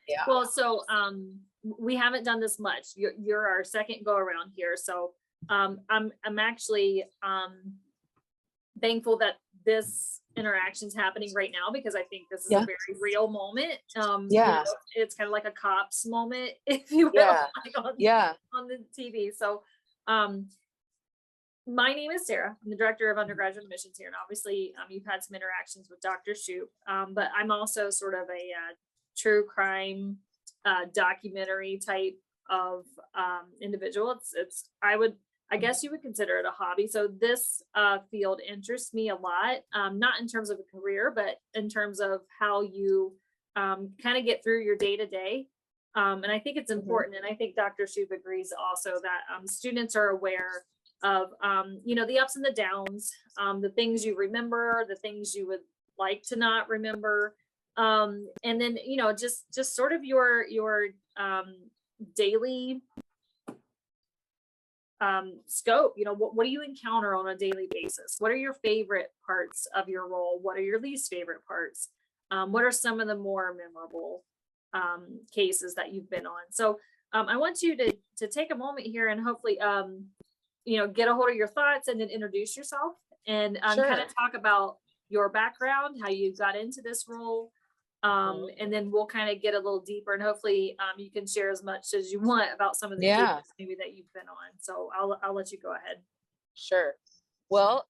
Yeah. Well, so we haven't done this much. You're our second go around here. So I'm actually thankful that this interaction's happening right now, because I think this is a very real moment. It's kind of like a cops moment, if you will, like on the TV. So my name is Sarah. I'm the director of undergraduate admissions here, and obviously you've had some interactions with Dr. Shupp, but I'm also sort of a true crime documentary type of individual. I guess you would consider it a hobby. So this field interests me a lot, not in terms of a career, but in terms of how you kind of get through your day to day. And I think it's important. And I think Dr. Shupp agrees also that students are aware of, the ups and the downs, the things you remember, the things you would like to not remember. And then, just sort of your daily scope. What do you encounter on a daily basis? What are your favorite parts of your role? What are your least favorite parts? What are some of the more memorable cases that you've been on? So I want you to take a moment here and hopefully get a hold of your thoughts and then introduce yourself and kind of talk about your background, how you got into this role. And then we'll kind of get a little deeper, and hopefully you can share as much as you want about some of the cases maybe that you've been on. So I'll let you go ahead. Sure. Well,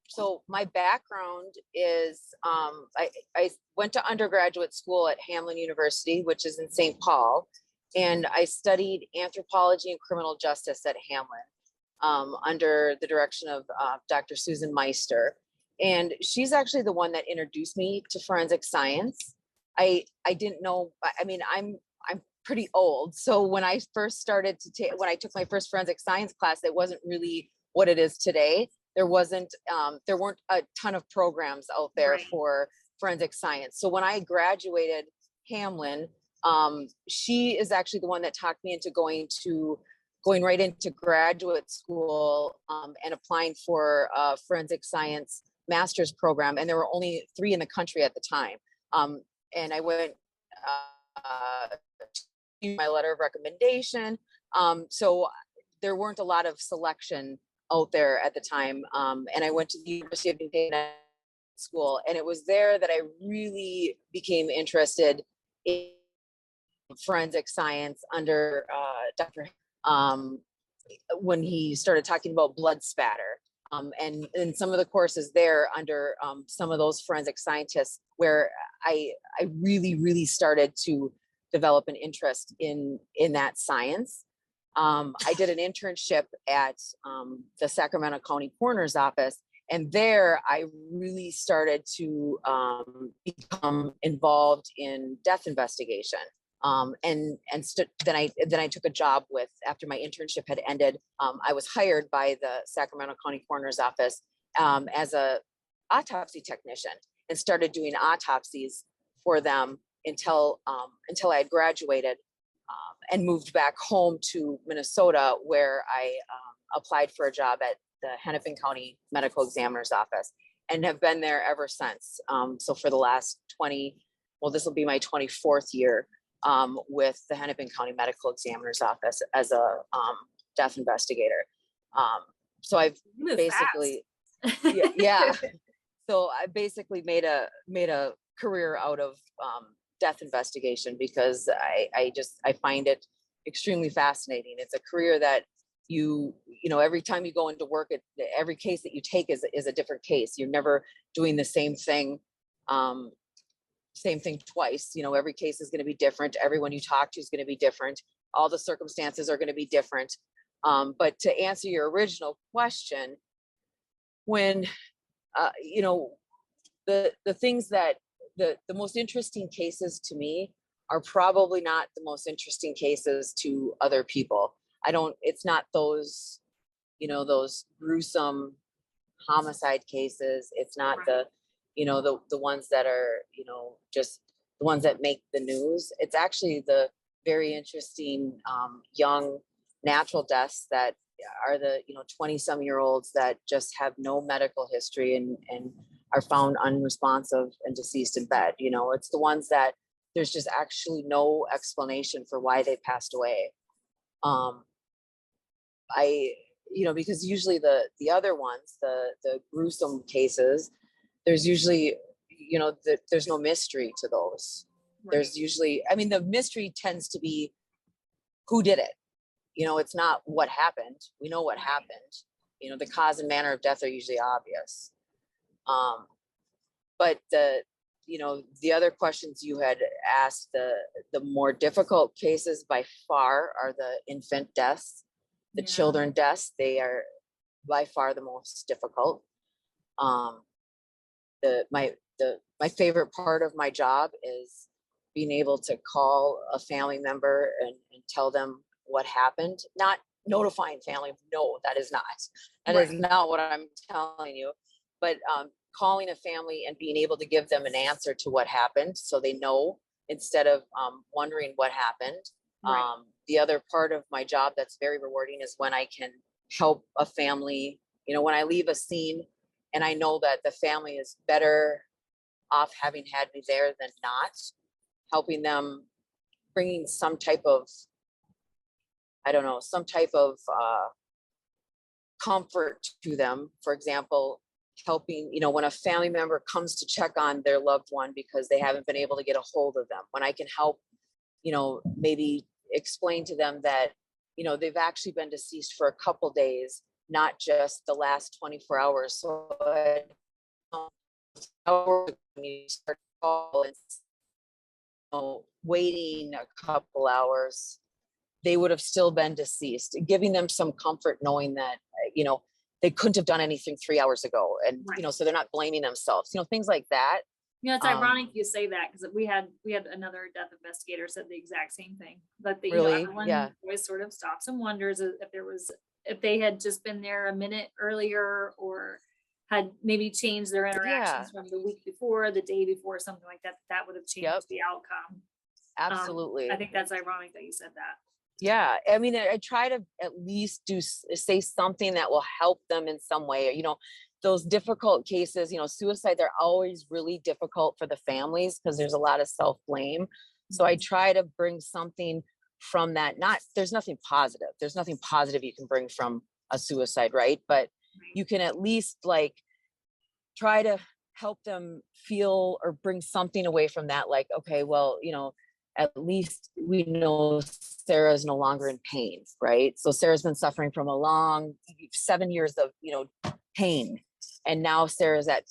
so my background is I went to undergraduate school at Hamlin University, which is in St. Paul, and I studied anthropology and criminal justice at Hamlin under the direction of Dr. Susan Meister. And she's actually the one that introduced me to forensic science. I didn't know, I'm pretty old. So when I first started when I took my first forensic science class, it wasn't really what it is today. There weren't a ton of programs out there for forensic science. So when I graduated Hamlin, she is actually the one that talked me into going right into graduate school and applying for a forensic science master's program. And there were only 3 in the country at the time. And I went to my letter of recommendation. So there weren't a lot of selection out there at the time. And I went to the University of New Haven school, and it was there that I really became interested in forensic science under Dr. When he started talking about blood spatter. And in some of the courses there under some of those forensic scientists, where I really, really started to develop an interest in that science. I did an internship at the Sacramento County Coroner's Office, and there I really started to become involved in death investigation. Then I took a job after my internship had ended. I was hired by the Sacramento County Coroner's Office as a autopsy technician, and started doing autopsies for them until I had graduated and moved back home to Minnesota, where I applied for a job at the Hennepin County Medical Examiner's Office, and have been there ever since. So for the last this will be my 24th year with the Hennepin County Medical Examiner's Office as a death investigator. So I've basically, So I basically made a career out of death investigation, because I find it extremely fascinating. It's a career that every time you go into work, every case that you take is a different case. You're never doing the same thing twice. Every case is going to be different. Everyone you talk to is going to be different. All the circumstances are going to be different. But to answer your original question, when the things that the most interesting cases to me are probably not the most interesting cases to other people. It's not those gruesome homicide cases. It's not the ones that are, just the ones that make the news. It's actually the very interesting young natural deaths that are the 20-some-year-olds that just have no medical history and are found unresponsive and deceased in bed. It's the ones that there's just actually no explanation for why they passed away. Because usually the other ones, the gruesome cases, there's usually, there's no mystery to those. Right. There's usually, the mystery tends to be who did it. It's not what happened. We know what happened. The cause and manner of death are usually obvious. But the other questions you had asked, the more difficult cases by far are the infant deaths, the children deaths. They are by far the most difficult. My favorite part of my job is being able to call a family member and tell them what happened. Not notifying family. No, that is not what I'm telling you. But calling a family and being able to give them an answer to what happened, so they know, instead of wondering what happened. Right. The other part of my job that's very rewarding is when I can help a family. When I leave a scene and I know that the family is better off having had me there than not, helping them, bringing some type of comfort to them. For example, helping, when a family member comes to check on their loved one because they haven't been able to get a hold of them, when I can help, maybe explain to them that, they've actually been deceased for a couple days, not just the last 24 hours. So when you start calling, waiting a couple hours, they would have still been deceased, giving them some comfort knowing that, they couldn't have done anything 3 hours ago. And, so they're not blaming themselves, things like that. It's ironic you say that, because we had another death investigator said the exact same thing. But everyone always sort of stops and wonders if they had just been there a minute earlier, or had maybe changed their interactions from the week before, the day before, something like that, that would have changed the outcome. Absolutely. I think that's ironic that you said that. Yeah. I try to at least say something that will help them in some way. Those difficult cases, suicide, they're always really difficult for the families because there's a lot of self-blame. So I try to bring something from that. There's nothing positive. There's nothing positive you can bring from a suicide, right? But you can at least try to help them feel or bring something away from that. Like, okay, well, at least we know Sarah's no longer in pain, right? So Sarah's been suffering from a long 7 years of, pain. And now Sarah's at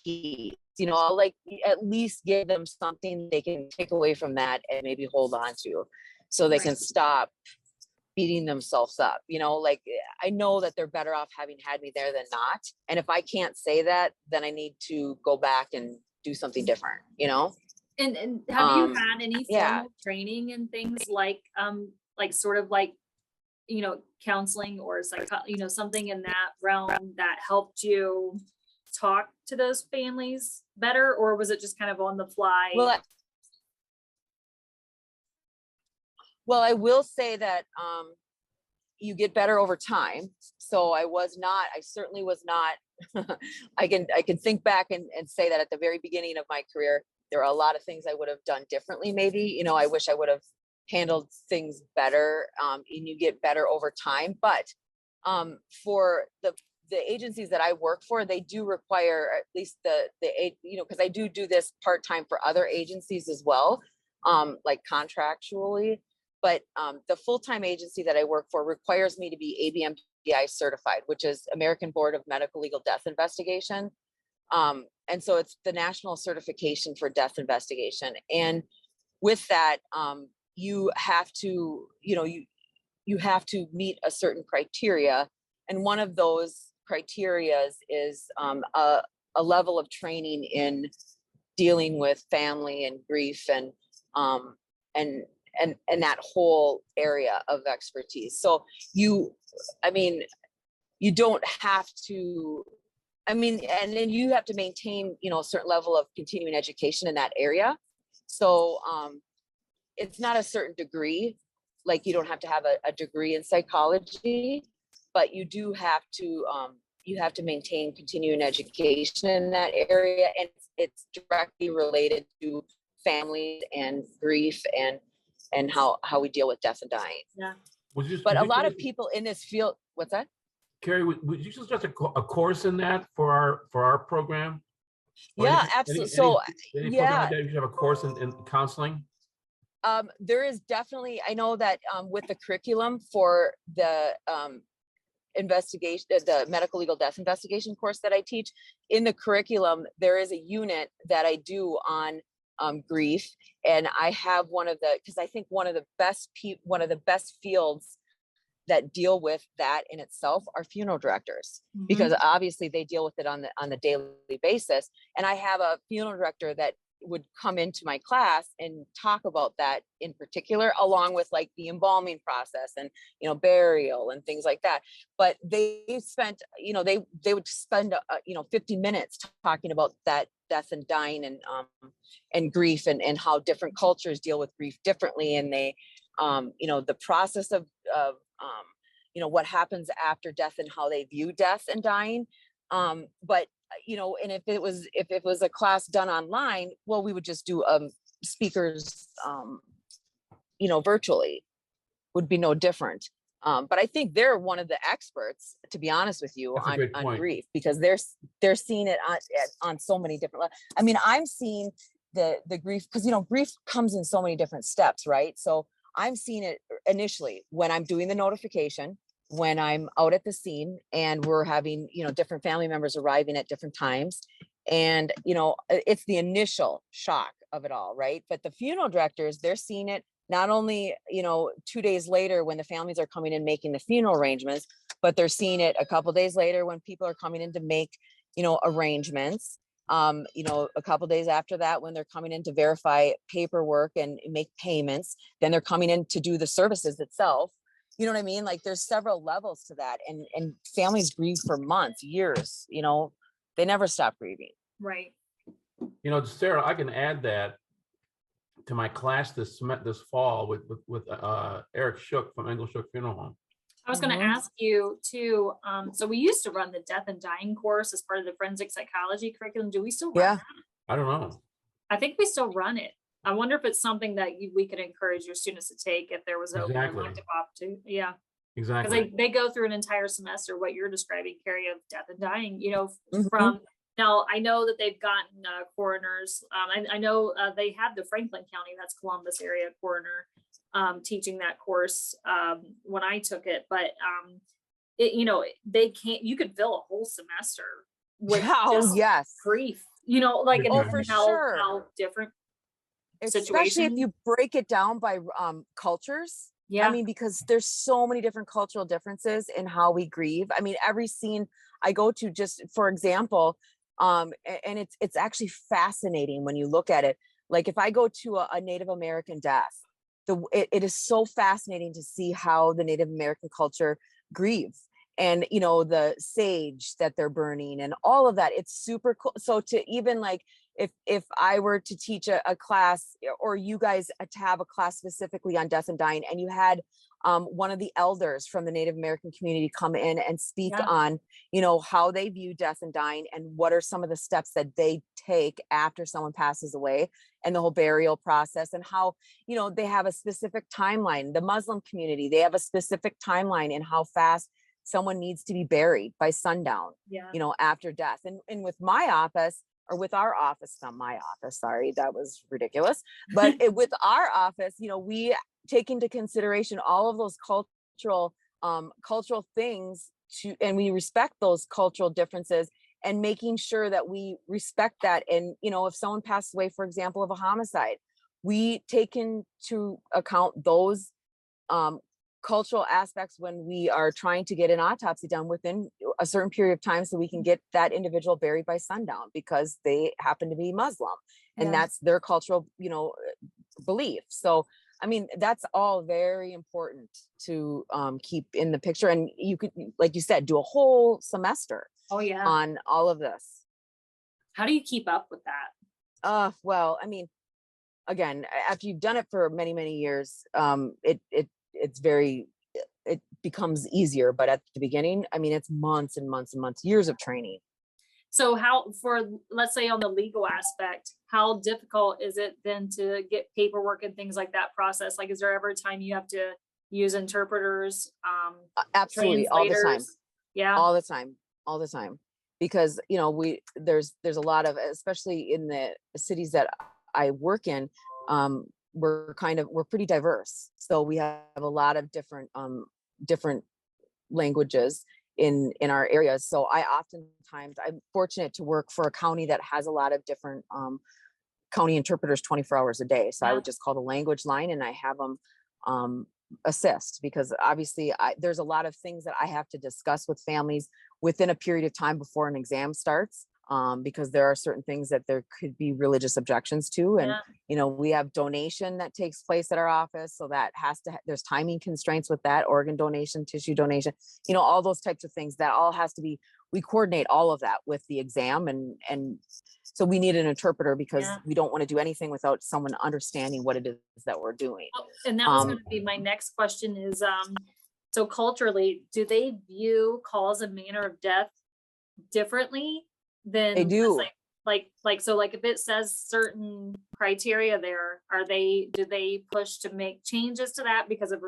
peace. I'll at least give them something they can take away from that and maybe hold on to, so they can stop beating themselves up. I know that they're better off having had me there than not. And if I can't say that, then I need to go back and do something different, And have you had any formal training and things like counseling or something in that realm that helped you talk to those families better, or was it just kind of on the fly? Well, I will say that you get better over time. So I certainly was not, I can think back and say that at the very beginning of my career, there are a lot of things I would have done differently. Maybe, I wish I would have handled things better, and you get better over time. But for the agencies that I work for, they do require at least because I do this part-time for other agencies as well, like contractually. But the full-time agency that I work for requires me to be ABMDI certified, which is American Board of Medical Legal Death Investigation. And so it's the national certification for death investigation. And with that, you have to, you have to meet a certain criteria. And one of those criterias is a level of training in dealing with family and grief and that whole area of expertise. So you don't have to, and then you have to maintain, a certain level of continuing education in that area. So it's not a certain degree, like you don't have to have a degree in psychology, but you do have to, maintain continuing education in that area. And it's directly related to families and grief and how we deal with death and dying. Yeah. But a lot of people in this field, what's that? Carrie, would you suggest a course in that for our program? Yeah, absolutely. So any yeah, program like that, you should have a course in counseling. There is definitely, I know that with the curriculum for the investigation, the medical legal death investigation course that I teach, in the curriculum, there is a unit that I do on grief. And I have because I think one of the best fields that deal with that in itself are funeral directors, because obviously they deal with it on the daily basis. And I have a funeral director that would come into my class and talk about that in particular, along with like the embalming process and, burial and things like that. But they spent, they would spend, 50 minutes talking about that death and dying and grief and how different cultures deal with grief differently. And they, the process of what happens after death and how they view death and dying. But and if it was a class done online, well, we would just do speakers, virtually, would be no different. But I think they're one of the experts, to be honest with you, on grief, because they're seeing it on so many different levels. I mean, I'm seeing the grief, because grief comes in so many different steps, right? So I'm seeing it initially when I'm doing the notification, when I'm out at the scene and we're having, different family members arriving at different times. And, it's the initial shock of it all, right? But the funeral directors, they're seeing it not only, 2 days later when the families are coming in making the funeral arrangements, but they're seeing it a couple of days later when people are coming in to make, arrangements. A couple of days after that, when they're coming in to verify paperwork and make payments, then they're coming in to do the services itself. You know what I mean? Like there's several levels to that, and families grieve for months, years, they never stop grieving. Right. Sarah, I can add that to my class this fall with Eric Shupp from Engel Shupp Funeral Home. I was going to ask you too. So we used to run the death and dying course as part of the forensic psychology curriculum. Do we still run that? I don't know. I think we still run it. I wonder if it's something that we could encourage your students to take if there was an elective opportunity. Yeah. Exactly. Because they go through an entire semester, what you're describing, Carrie, of death and dying, from now. I know that they've gotten coroners. I know they have the Franklin County, that's Columbus area coroner, teaching that course when I took it. But they can't. You could fill a whole semester with grief. How different. Especially if you break it down by cultures. I mean, because there's so many different cultural differences in how we grieve. I mean, every scene I go to, just for example, and it's actually fascinating when you look at it. Like if I go to a Native American death, it is so fascinating to see how the Native American culture grieves. And, the sage that they're burning and all of that, it's super cool. So to even like, if I were to teach a class, or you guys to have a class specifically on death and dying, and you had one of the elders from the Native American community come in and speak on, how they view death and dying and what are some of the steps that they take after someone passes away and the whole burial process, and how, they have a specific timeline. The Muslim community, they have a specific timeline in how fast someone needs to be buried by sundown, after death. And with my office, or with our office, not my office, sorry, that was ridiculous. But with our office, we take into consideration all of those cultural things and we respect those cultural differences, and making sure that we respect that. And, if someone passed away, for example, of a homicide, we take into account those cultural aspects when we are trying to get an autopsy done within a certain period of time, so we can get that individual buried by sundown because they happen to be Muslim and that's their cultural, belief. So, I mean, that's all very important to keep in the picture. And you could, like you said, do a whole semester on all of this. How do you keep up with that? Well, I mean, again, after you've done it for many, many years, it becomes easier. But at the beginning, I mean, it's months and months and months, years of training. So how, for, let's say on the legal aspect, how difficult is it then to get paperwork and things like that process? Like, is there ever a time you have to use interpreters, Absolutely, all the time. translators? Yeah. All the time, because there's a lot of, especially in the cities that I work in, we're pretty diverse, so we have a lot of different languages in our areas. So I'm fortunate to work for a county that has a lot of different county interpreters 24 hours a day. So I would just call the language line and I have them assist, because obviously there's a lot of things that I have to discuss with families within a period of time before an exam starts, because there are certain things that there could be religious objections to. And, we have donation that takes place at our office. So that there's timing constraints with that, organ donation, tissue donation, all those types of things that all has to be, we coordinate all of that with the exam. And so we need an interpreter, because we don't want to do anything without someone understanding what it is that we're doing. Oh, and that was going to be my next question is, so culturally, do they view cause and manner of death differently than They do. So if it says certain criteria there, do they push to make changes to that because of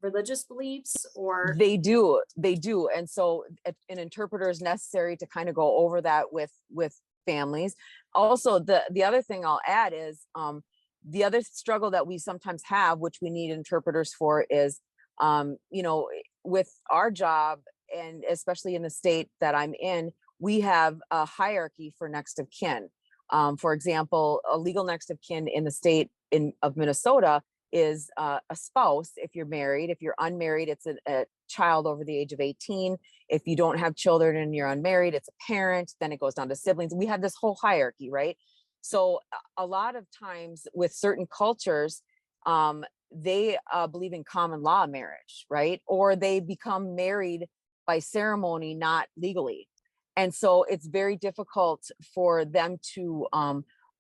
religious beliefs, or? They do. And so an interpreter is necessary to kind of go over that with families. Also, the other thing I'll add is, the other struggle that we sometimes have, which we need interpreters for, is, with our job, and especially in the state that I'm in, we have a hierarchy for next of kin. For example, a legal next of kin in the state of Minnesota is a spouse if you're married. If you're unmarried, it's a child over the age of 18. If you don't have children and you're unmarried, it's a parent. Then it goes down to siblings. We have this whole hierarchy, right? So a lot of times with certain cultures, they believe in common law marriage, right? Or they become married by ceremony, not legally. And so it's very difficult for them to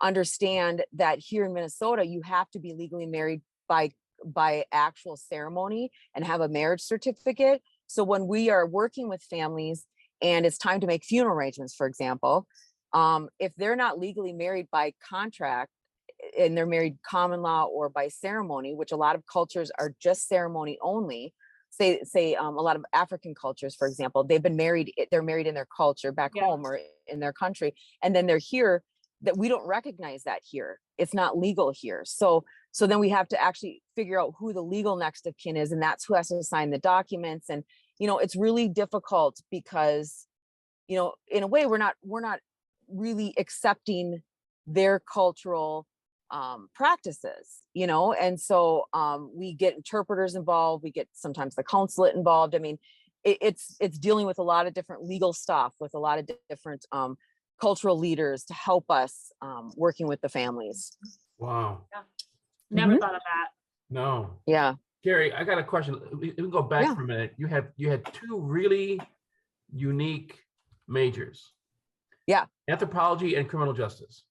understand that here in Minnesota, you have to be legally married by actual ceremony and have a marriage certificate. So when we are working with families and it's time to make funeral arrangements, for example, if they're not legally married by contract and they're married common law or by ceremony, which a lot of cultures are just ceremony only, say a lot of African cultures, for example, they're married in their culture back home or in their country, and then they're here, that we don't recognize that here. It's not legal here. So then we have to actually figure out who the legal next of kin is, and that's who has to sign the documents. And it's really difficult because in a way we're not really accepting their cultural practices, and so we get interpreters involved, we get sometimes the consulate involved. I mean, it's dealing with a lot of different legal stuff, with a lot of different cultural leaders to help us working with the families. Wow. Yeah. Never thought of that. No. Yeah. Gary, I got a question. We can go back for a minute. You had two really unique majors. Yeah. Anthropology and criminal justice.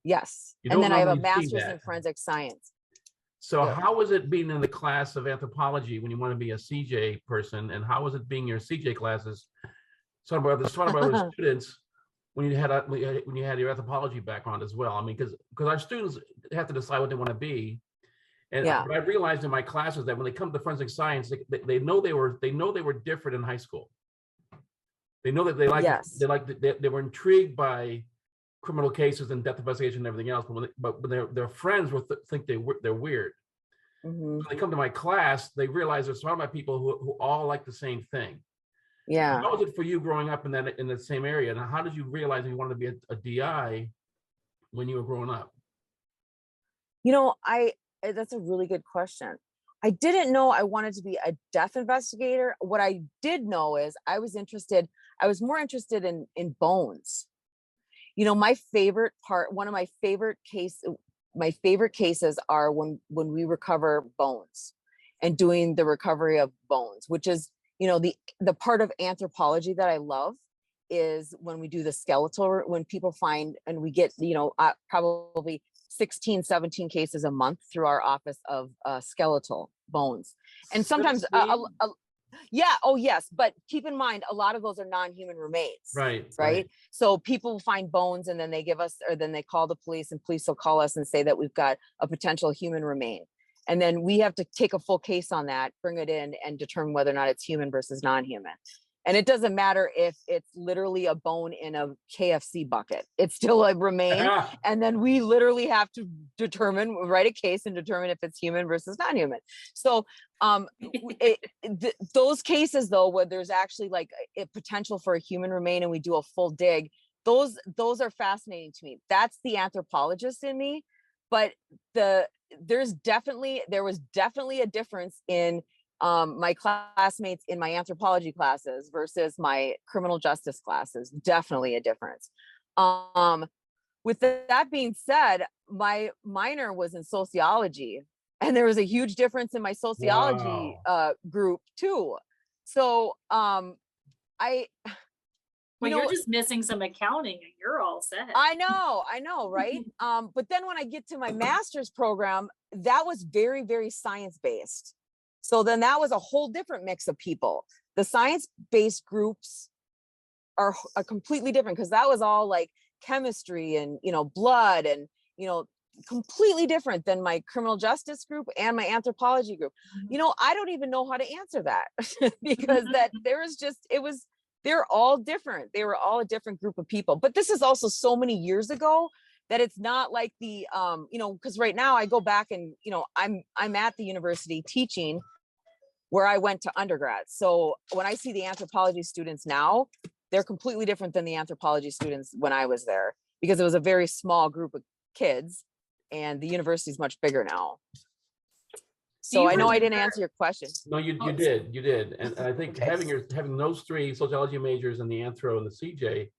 Yes. And then I have a master's in forensic science. So how was it being in the class of anthropology when you want to be a CJ person, and how was it being your CJ classes? Some of the students when you had your anthropology background as well. I mean, because our students have to decide what they want to be. And what I realized in my classes that when they come to forensic science, they know they were different in high school. They know that they were intrigued by criminal cases and death investigation and everything else, but their friends will think they're weird. When they come to my class, they realize they're surrounded by people who all like the same thing. Yeah. How was it for you growing up in that same area, and how did you realize you wanted to be a DI when you were growing up? That's a really good question. I didn't know I wanted to be a death investigator. What I did know is I was more interested in bones. My favorite cases are when we recover bones and doing the recovery of bones, which is, the part of anthropology that I love is when we do the skeletal, when people find, and we get, probably 16, 17 cases a month through our office of skeletal bones. And sometimes Yeah. Oh, yes. But keep in mind, a lot of those are non-human remains. Right. So people find bones and then they give us, or then they call the police, and police will call us and say that we've got a potential human remain. And then we have to take a full case on that, bring it in, and determine whether or not it's human versus non-human. And it doesn't matter if it's literally a bone in a KFC bucket, it's still a remain. And then we literally have to write a case and determine if it's human versus non-human. So those cases though, where there's actually like a potential for a human remain and we do a full dig, those are fascinating to me. That's the anthropologist in me. But there was definitely a difference in my classmates in my anthropology classes versus my criminal justice classes. Definitely a difference. With that being said, my minor was in sociology, and there was a huge difference in my sociology group too. So well, you're just missing some accounting and you're all set. I know, right? But then when I get to my master's program, that was very, very science-based. So then that was a whole different mix of people. The science-based groups are completely different, because that was all like chemistry and, blood and, completely different than my criminal justice group and my anthropology group. I don't even know how to answer that because they're all different. They were all a different group of people. But this is also so many years ago that it's not like the, because right now I go back and, I'm at the university teaching where I went to undergrad. So when I see the anthropology students now, they're completely different than the anthropology students when I was there, because it was a very small group of kids and the university is much bigger now. So I know I didn't answer your question. No, you did. And I think Okay. having those three sociology majors and the anthro and the CJ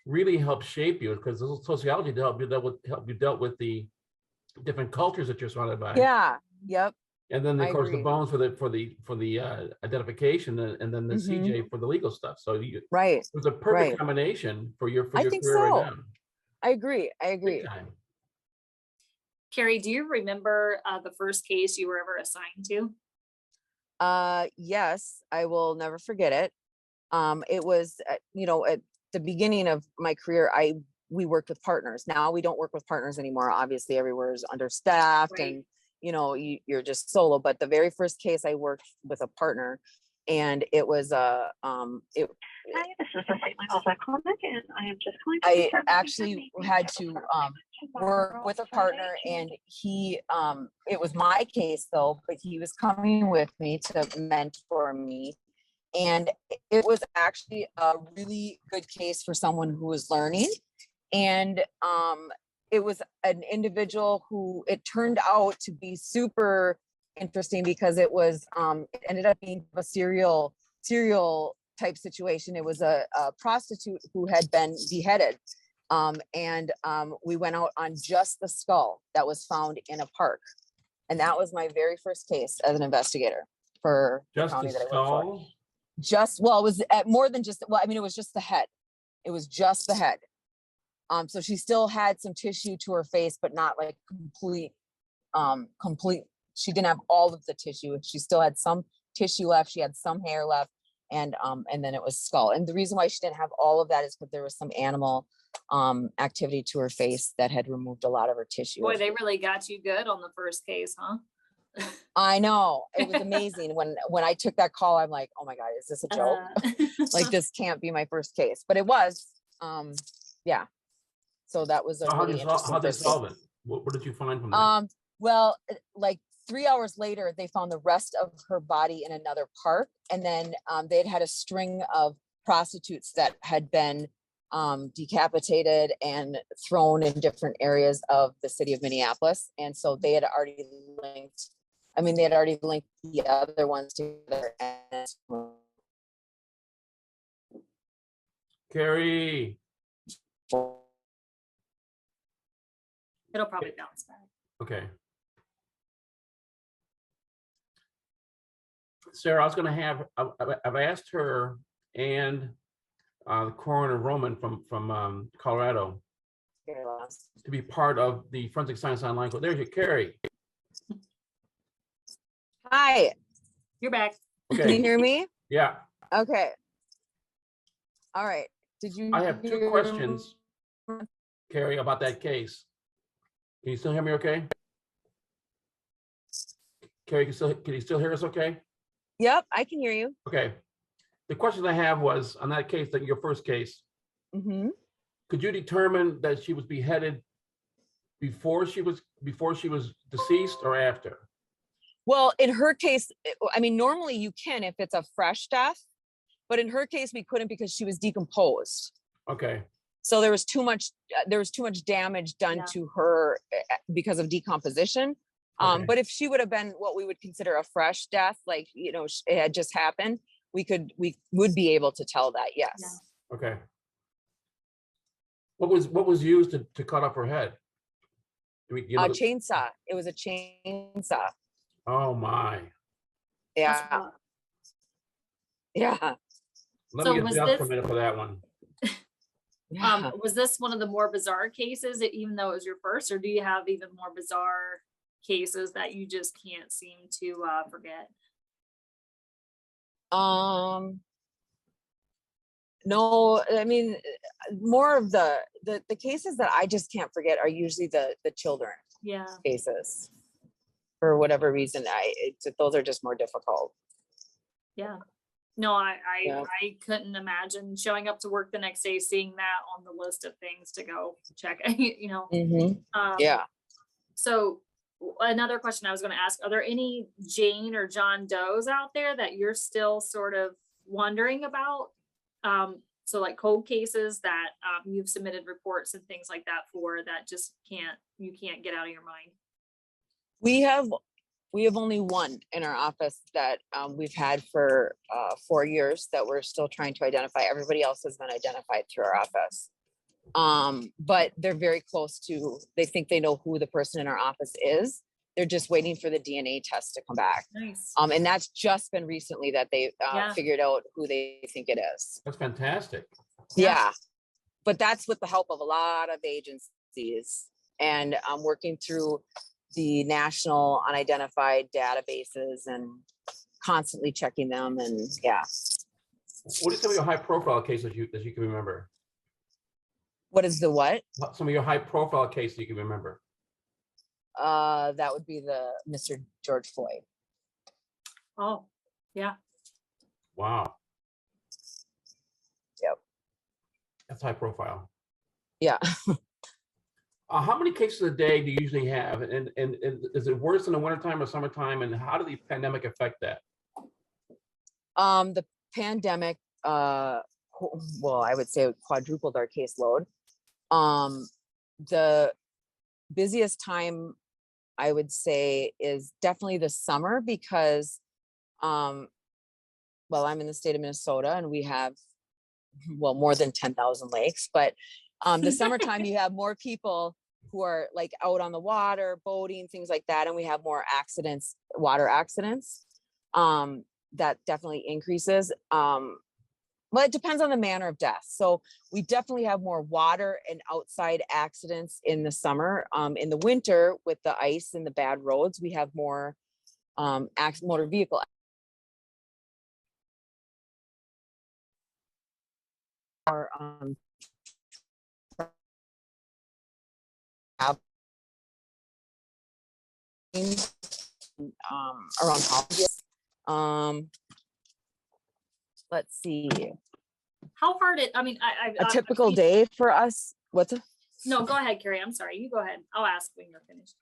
really helped shape you, because sociology dealt with the different cultures that you're surrounded by. Yeah. Yep. And then of course the agree. bones for the identification, and then the CJ for the legal stuff. So it was a perfect combination for your career right now. I agree. Big time. Carrie, do you remember the first case you were ever assigned to? Yes, I will never forget it. It was, at the beginning of my career, we worked with partners. Now we don't work with partners anymore. Obviously, everywhere is understaffed, and you're just solo. But the very first case, I worked with a partner, and it was Hi, this is the St. Michael's Clinic, and I am just calling. I actually had to work with a partner, and he it was my case though, but he was coming with me to mentor me, and it was actually a really good case for someone who was learning. And it was an individual who it turned out to be super interesting, because it ended up being a serial type situation. It was a prostitute who had been beheaded. And we went out on just the skull that was found in a park. And that was my very first case as an investigator for the county that I worked for. It was more than just, it was just the head. It was just the head. So she still had some tissue to her face, but not like complete. She didn't have all of the tissue. She still had some tissue left. She had some hair left. And then it was skull. And the reason why she didn't have all of that is because there was some animal activity to her face that had removed a lot of her tissue. Boy, they really got you good on the first case, huh? I know. It was amazing. When I took that call, I'm like, oh my God, is this a joke? Like, this can't be my first case. But it was. Yeah. So that was a really interesting. How did they solve it? What did you find from that? Well, like 3 hours later, they found the rest of her body in another park. And then they'd had a string of prostitutes that had been decapitated and thrown in different areas of the city of Minneapolis. And so they had already linked, the other ones together. Carrie. It'll probably bounce back. Okay. Sarah, I was going to have, I've asked her and the coroner Roman from Colorado to be part of the Forensic Science Online. There's your Carrie. Hi. You're back. Okay. Can you hear me? Yeah, Okay. All right. Did you? I have two hear- questions, Carrie, about that case. Can you still hear me okay? Carrie, can you still hear us okay? Yep, I can hear you. Okay. The question I have was, on that case, your first case, Hmm. could you determine that she was beheaded before she was deceased or after? Well, in her case, I mean, normally you can if it's a fresh death, but in her case, we couldn't because she was decomposed. Okay. So there was too much damage done Yeah. to her because of decomposition. Okay. But if she would have been what we would consider a fresh death, like, you know, it had just happened, we would be able to tell that. Yes. Yeah. Okay. What was used to cut off her head? Chainsaw. It was a chainsaw. Oh my. That's Yeah. rough. Yeah. Let So me get was Jeff this- for a minute for that one. Yeah. Was this one of the more bizarre cases, even though it was your first, or do you have even more bizarre cases that you just can't seem to forget? No, I mean, more of the cases that I just can't forget are usually the children Yeah. cases. For whatever reason, those are just more difficult. Yeah. No, I Yeah. I couldn't imagine showing up to work the next day, seeing that on the list of things to go check, you know. Yeah. So another question I was going to ask, are there any Jane or John Does out there that you're still sort of wondering about? So like cold cases that you've submitted reports and things like that for that just you can't get out of your mind. We have only one in our office that we've had for 4 years that we're still trying to identify. Everybody else has been identified through our office. But they're very close to, they think they know who the person in our office is. They're just waiting for the DNA test to come back. Nice. And that's just been recently that they Yeah. figured out who they think it is. That's fantastic. Yeah. But that's with the help of a lot of agencies and working through the national unidentified databases and constantly checking them. And yeah. What are some of your high profile cases that you can remember? What is the what? Some of your high profile cases you can remember? That would be the Mr. George Floyd. Oh, yeah. Wow. Yep. That's high profile. Yeah. How many cases a day do you usually have? And is it worse in the wintertime or summertime? And how did the pandemic affect that? The pandemic, well, I would say quadrupled our caseload. The busiest time I would say is definitely the summer because, well, I'm in the state of Minnesota and we have, well, more than 10,000 lakes, but the summertime you have more people who are like out on the water, boating, things like that. And we have more accidents, water accidents. That definitely increases. Well, it depends on the manner of death. So we definitely have more water and outside accidents in the summer. In the winter, with the ice and the bad roads, we have more motor vehicle. Or around colleges. Let's see. How hard I mean, A typical day for us. No, go ahead, Carrie. I'm sorry. You go ahead. I'll ask when you're finished.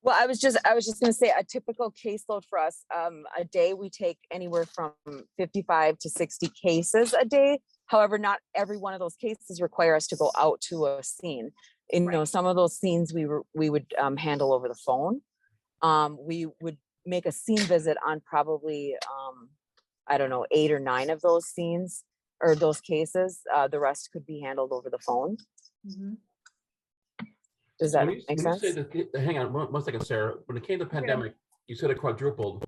Well, I was just going to say a typical caseload for us. A day we take anywhere from 55 to 60 cases a day. However, not every one of those cases require us to go out to a scene. And, you know, some of those scenes we would handle over the phone. We would make a scene visit on probably, I don't know, 8 or 9 of those scenes or those cases. The rest could be handled over the phone. Mm-hmm. Does that When you make say sense? hang on one second, Sarah. When it came to pandemic, you said it quadrupled.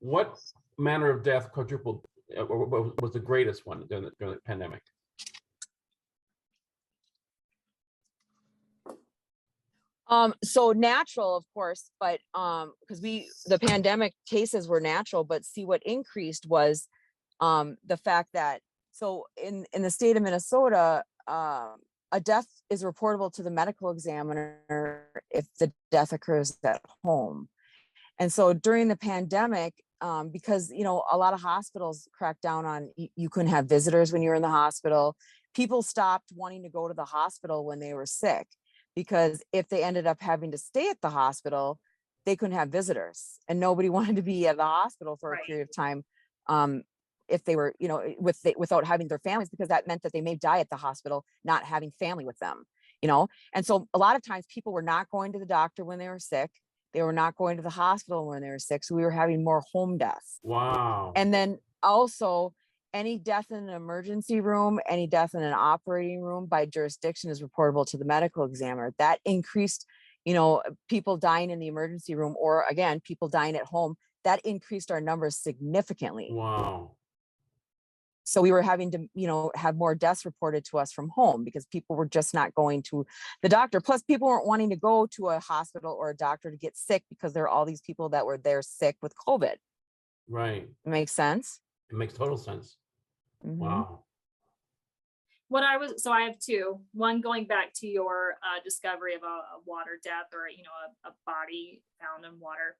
What manner of death quadrupled was the greatest one during the pandemic? So natural, of course, but because the pandemic cases were natural, but see what increased was the fact that so in the state of Minnesota, a death is reportable to the medical examiner if the death occurs at home. And so during the pandemic, because a lot of hospitals cracked down on you couldn't have visitors when you were in the hospital. People stopped wanting to go to the hospital when they were sick, because if they ended up having to stay at the hospital, they couldn't have visitors, and nobody wanted to be at the hospital for a Right. period of time. If they were, without having their families, because that meant that they may die at the hospital, not having family with them, And so a lot of times people were not going to the doctor when they were sick. They were not going to the hospital when they were sick. So we were having more home deaths. Wow. And then also any death in an emergency room, any death in an operating room by jurisdiction is reportable to the medical examiner. That increased, people dying in the emergency room, or again, people dying at home. That increased our numbers significantly. Wow. So we were having to, have more deaths reported to us from home because people were just not going to the doctor. Plus, people weren't wanting to go to a hospital or a doctor to get sick because there are all these people that were there sick with COVID. Right. Makes sense? It makes total sense. Mhm. Wow. So I have two. One, going back to your discovery of a water death, or a body found in water.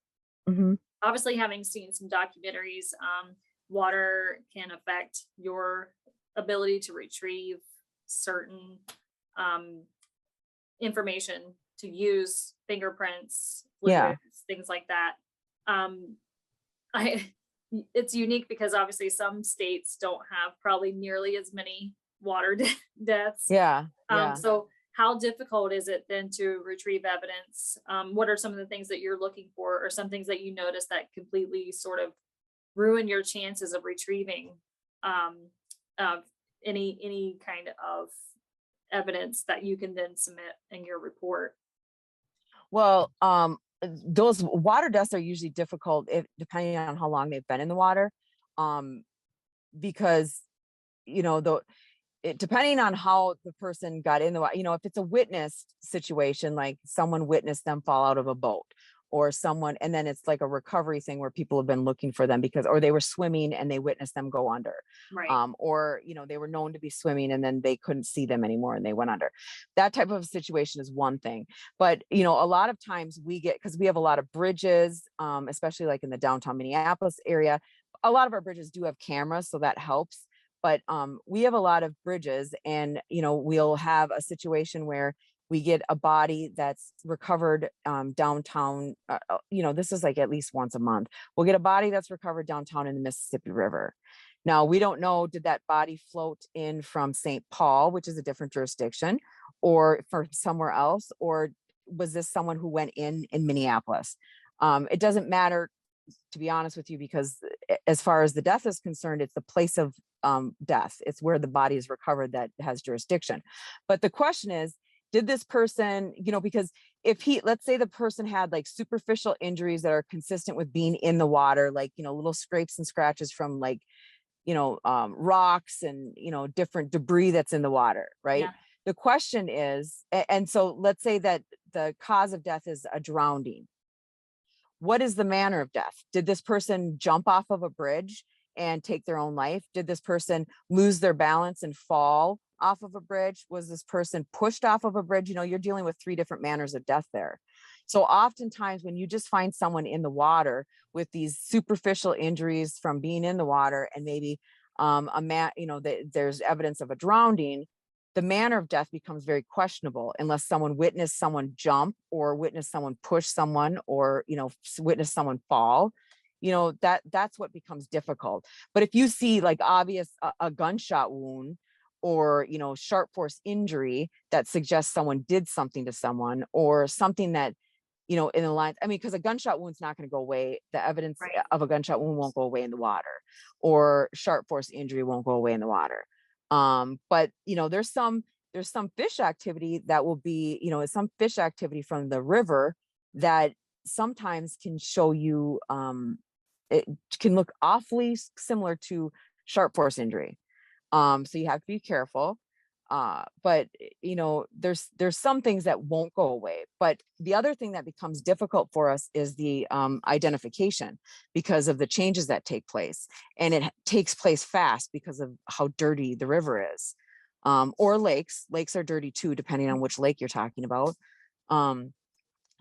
Mhm. Obviously, having seen some documentaries, water can affect your ability to retrieve certain information, to use fingerprints, Yeah. fluids, things like that. It's unique because obviously some states don't have probably nearly as many water deaths. Yeah. So how difficult is it then to retrieve evidence? What are some of the things that you're looking for, or some things that you notice that completely sort of ruin your chances of retrieving of any kind of evidence that you can then submit in your report? Well, those water deaths are usually difficult depending on how long they've been in the water, because depending on how the person got in the water, if it's a witness situation, like someone witnessed them fall out of a boat, or someone, and then it's like a recovery thing where people have been looking for them or they were swimming and they witnessed them go under. Right. Or they were known to be swimming and then they couldn't see them anymore and they went under. That type of situation is one thing. But a lot of times because we have a lot of bridges, especially like in the downtown Minneapolis area, a lot of our bridges do have cameras, so that helps. But we have a lot of bridges, and we'll have a situation where we get a body that's recovered downtown. This is like at least once a month. We'll get a body that's recovered downtown in the Mississippi River. Now, we don't know, did that body float in from St. Paul, which is a different jurisdiction, or from somewhere else, or was this someone who went in Minneapolis? It doesn't matter, to be honest with you, because as far as the death is concerned, it's the place of death. It's where the body is recovered that has jurisdiction. But the question is, did this person, because let's say the person had like superficial injuries that are consistent with being in the water, like, little scrapes and scratches from like, rocks and, different debris that's in the water, right? Yeah. The question is, and so let's say that the cause of death is a drowning. What is the manner of death? Did this person jump off of a bridge and take their own life? Did this person lose their balance and fall off of a bridge? Was this person pushed off of a bridge? You're dealing with 3 different manners of death there. So oftentimes when you just find someone in the water with these superficial injuries from being in the water, and maybe there's evidence of a drowning, the manner of death becomes very questionable unless someone witnessed someone jump, or witnessed someone push someone, or witness someone fall. That's what becomes difficult. But if you see like obvious a gunshot wound, or sharp force injury that suggests someone did something to someone, or something that in the lines, because a gunshot wound's not going to go away. The evidence Right. of a gunshot wound won't go away in the water, or sharp force injury won't go away in the water. But there's some fish activity that will be, some fish activity from the river that sometimes can show you, it can look awfully similar to sharp force injury. So you have to be careful. but there's some things that won't go away. But the other thing that becomes difficult for us is the identification, because of the changes that take place, and it takes place fast because of how dirty the river is, or lakes are dirty too, depending on which lake you're talking about.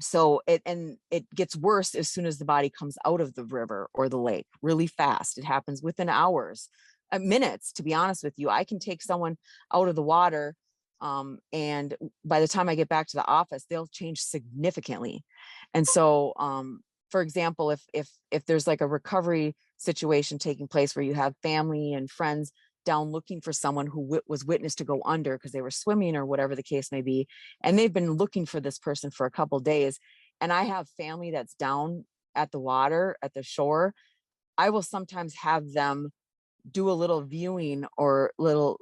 So it gets worse as soon as the body comes out of the river or the lake, really fast. It happens within hours, minutes, to be honest with you. I can take someone out of the water, and by the time I get back to the office, they'll change significantly. And so, for example, if there's like a recovery situation taking place where you have family and friends down looking for someone who was witnessed to go under because they were swimming or whatever the case may be, and they've been looking for this person for a couple days, and I have family that's down at the water, at the shore, I will sometimes have them do a little viewing or little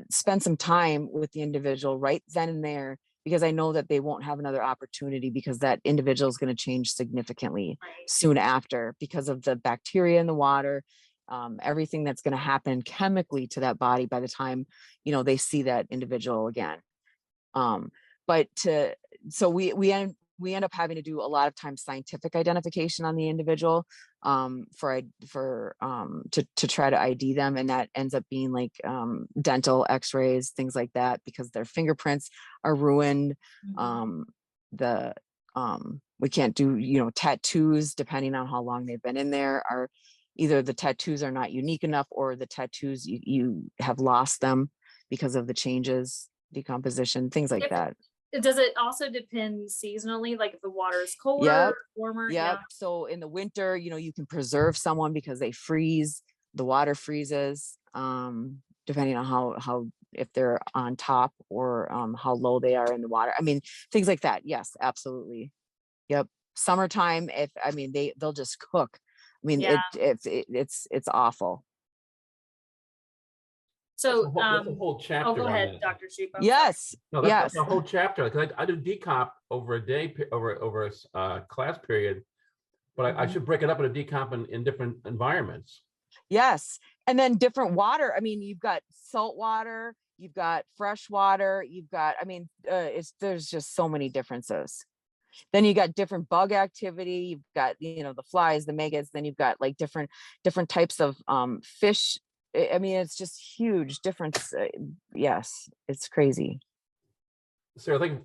spend some time with the individual right then and there, because I know that they won't have another opportunity, because that individual is going to change significantly soon after, because of the bacteria in the water, everything that's going to happen chemically to that body by the time they see that individual again. So we end up having to do a lot of times scientific identification on the individual, to try to ID them, and that ends up being like dental x-rays, things like that, because their fingerprints are ruined. We can't do tattoos, depending on how long they've been in there, are either the tattoos are not unique enough, or the tattoos you have lost them because of the changes, decomposition, things like that. Does it also depend seasonally, like if the water is colder, Yep. warmer? Yep. Yeah. So in the winter, you can preserve someone because they freeze, the water freezes, depending on how if they're on top or how low they are in the water. I mean, things like that. Yes, absolutely. Yep. Summertime, they'll just cook. I mean, it's awful. So that's a whole chapter. Oh, go ahead, on that. Dr. Shupp. Yes. No, that's a whole chapter. Because I do decomp over a day, over a class period, but I should break it up into decomp in different environments. Yes. And then different water. I mean, you've got salt water, you've got fresh water, you've got, there's just so many differences. Then you got different bug activity, you've got, the flies, the maggots, then you've got like different types of fish. I mean, it's just huge difference. Yes, it's crazy. Sarah, thanks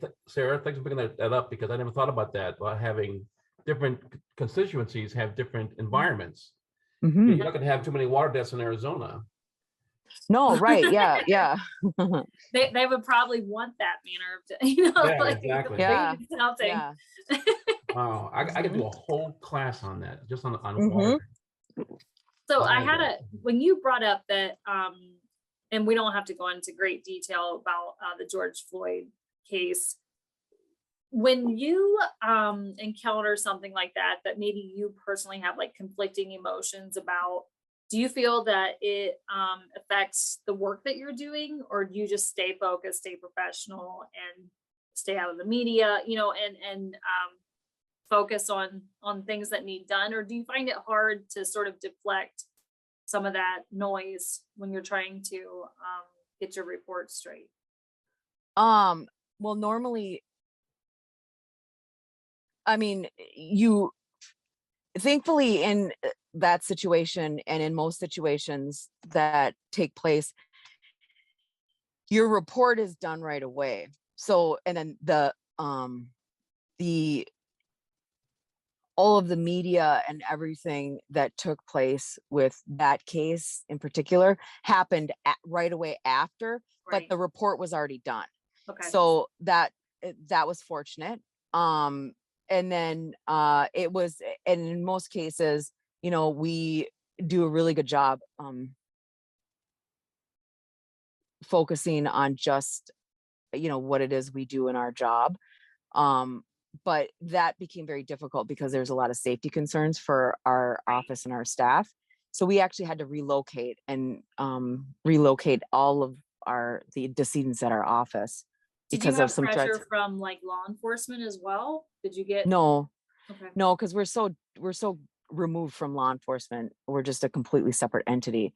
for picking that up, because I never thought about that, about having different constituencies have different environments. Mm-hmm. You're not going to have too many water deaths in Arizona. No, right. Yeah. Yeah. They would probably want that manner of, exactly. Yeah. Wow. I could do a whole class on that, just on Mm-hmm. water. So I had when you brought up that, and we don't have to go into great detail about the George Floyd case. When you encounter something like that maybe you personally have like conflicting emotions about, do you feel that it affects the work that you're doing, or do you just stay focused, stay professional, and stay out of the media, and focus on things that need done? Or do you find it hard to sort of deflect some of that noise when you're trying to get your report straight? Well, normally, thankfully in that situation, and in most situations that take place, your report is done right away. So, and then all of the media and everything that took place with that case in particular happened right away after, but the report was already done. Okay. So that was fortunate. And then it was, and in most cases, we do a really good job focusing on just, what it is we do in our job. But that became very difficult because there's a lot of safety concerns for our office and our staff. So we actually had to relocate all of the decedents at our office. Did you have pressure from like law enforcement as well? Did you get? No. Okay. No, because we're so removed from law enforcement. We're just a completely separate entity.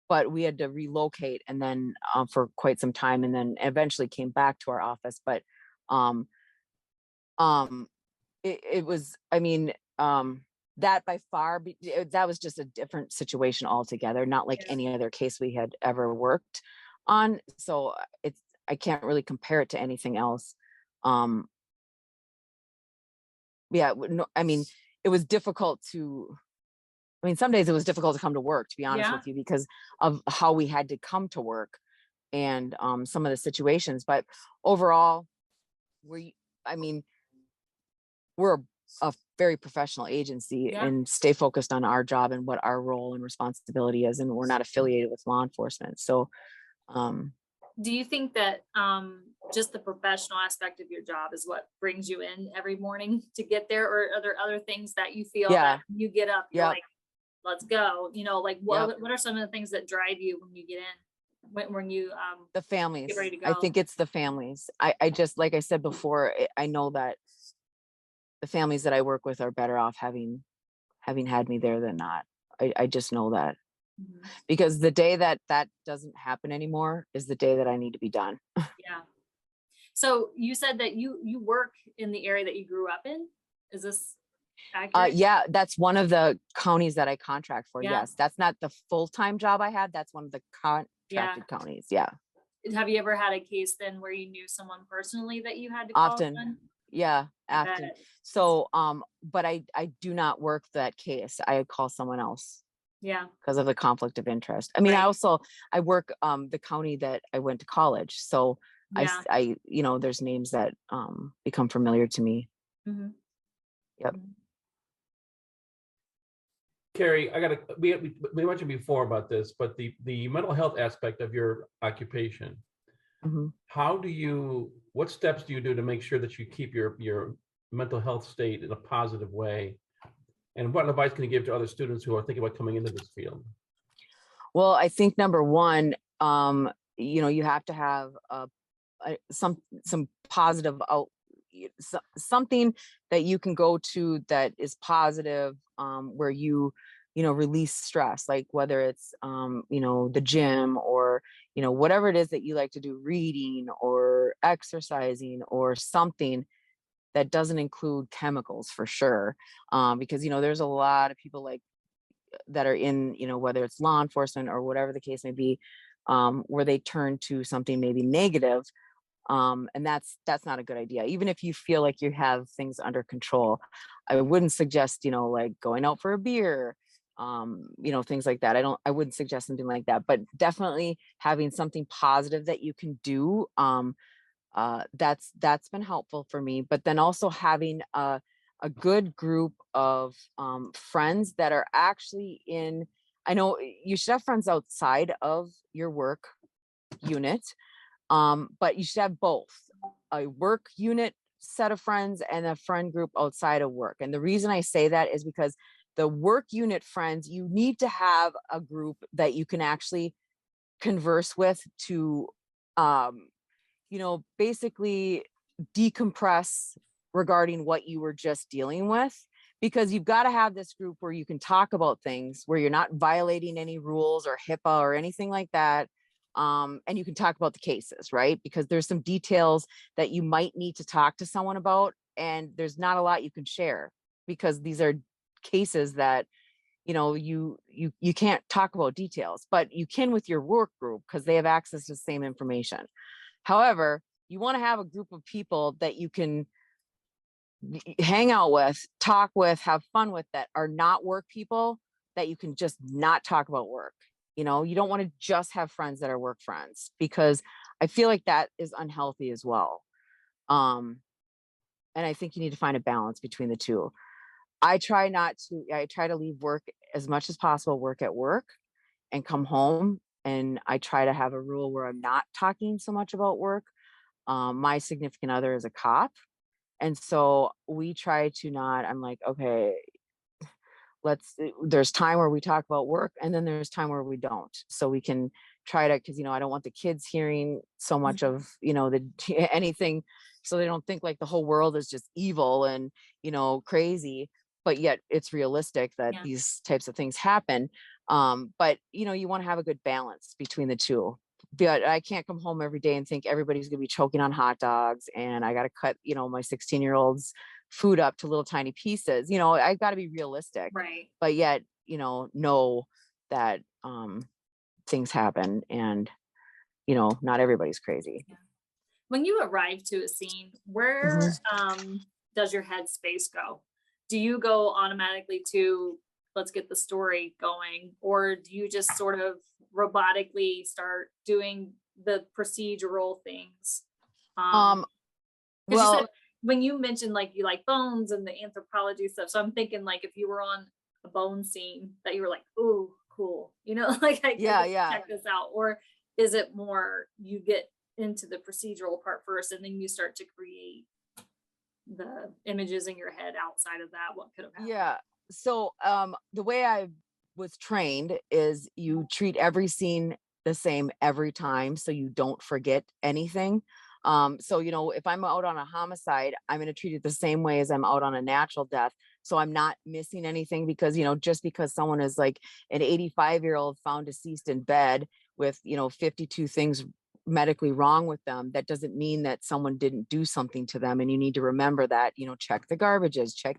but we had to relocate, and then for quite some time, and then eventually came back to our office. But um, um, it was, I mean, that by far, that was just a different situation altogether, not like Yeah. any other case we had ever worked on. So I can't really compare it to anything else. Yeah, no, I mean, it was difficult to, I mean, some days it was difficult to come to work, to be honest Yeah. with you, because of how we had to come to work and some of the situations. But overall, I mean, we're a very professional agency Yeah. and stay focused on our job and what our role and responsibility is. And we're not affiliated with law enforcement. So, do you think that just the professional aspect of your job is what brings you in every morning to get there, or are there other things that you feel Yeah. that when you get up, you're Yep. like, let's go, you know, like Yep. what are some of the things that drive you when you get in, when you The families, get ready to I go? think it's the families. I just, like I said before, I know that the families that I work with are better off having had me there than not. I just know that, Mhm. because the day that doesn't happen anymore is the day that I need to be done. Yeah. So you said that you work in the area that you grew up in. Is this accurate? Yeah, that's one of the counties that I contract for. Yeah. Yes, that's not the full-time job I had. That's one of the contracted counties. Yeah, Have you ever had a case then where you knew someone personally that you had to call often. on? Yeah, I often. bet. So, but I do not work that case. I call someone else Yeah. because of the conflict of interest. I mean, Right. I work the county that I went to college. So Yeah. I there's names that become familiar to me. Mhm. Yep. Mhm. Carrie, we mentioned before about this, but the mental health aspect of your occupation, Mhm. what steps do you do to make sure that you keep your mental health state in a positive way? And what advice can you give to other students who are thinking about coming into this field? Well, I think number one, you have to have some positive something that you can go to that is positive, where you release stress, like whether it's the gym, or whatever it is that you like to do, reading or exercising or something that doesn't include chemicals, for sure. Because there's a lot of people like that are in, whether it's law enforcement or whatever the case may be, where they turn to something maybe negative. And that's not a good idea. Even if you feel like you have things under control, I wouldn't suggest, like going out for a beer, things like that. I wouldn't suggest something like that, but definitely having something positive that you can do. That's been helpful for me. But then also having a good group of friends that are actually in, I know you should have friends outside of your work unit, but you should have both a work unit set of friends and a friend group outside of work. And the reason I say that is because the work unit friends, you need to have a group that you can actually converse with to, basically decompress regarding what you were just dealing with. Because you've got to have this group where you can talk about things, where you're not violating any rules or HIPAA or anything like that. And you can talk about the cases, right? Because there's some details that you might need to talk to someone about, and there's not a lot you can share, because these are cases that you can't talk about details, but you can with your work group because they have access to the same information. However, you want to have a group of people that you can hang out with, talk with, have fun with, that are not work people, that you can just not talk about work. You don't want to just have friends that are work friends, because I feel like that is unhealthy as well. And I think you need to find a balance between the two. I try to leave work as much as possible, work at work, and come home. And I try to have a rule where I'm not talking so much about work. My significant other is a cop. And so we try to not, I'm like, okay, there's time where we talk about work, and then there's time where we don't. So we can try to, because, I don't want the kids hearing so much of, anything, so they don't think like the whole world is just evil and, crazy. but yet it's realistic that Yeah. these types of things happen. But you want to have a good balance between the two. But I can't come home every day and think everybody's going to be choking on hot dogs and I got to cut, my 16-year-old's food up to little tiny pieces. I've got to be realistic, Right. but yet, know that things happen and, not everybody's crazy. When you arrive to a scene, where does your headspace go? Do you go automatically to let's get the story going, or do you just sort of robotically start doing the procedural things? 'Cause you Well, said when you mentioned like you like bones and the anthropology stuff, so I'm thinking like if you were on a bone scene that you were like, "Ooh, cool," like I yeah, can yeah. check this out, or is it more you get into the procedural part first and then you start to create the images in your head outside of that, what could have happened? Yeah. So the way I was trained is you treat every scene the same every time so you don't forget anything. So if I'm out on a homicide, I'm going to treat it the same way as I'm out on a natural death. So I'm not missing anything because, just because someone is like an 85-year-old found deceased in bed with, 52 things medically wrong with them, that doesn't mean that someone didn't do something to them. And you need to remember that, check the garbages, check,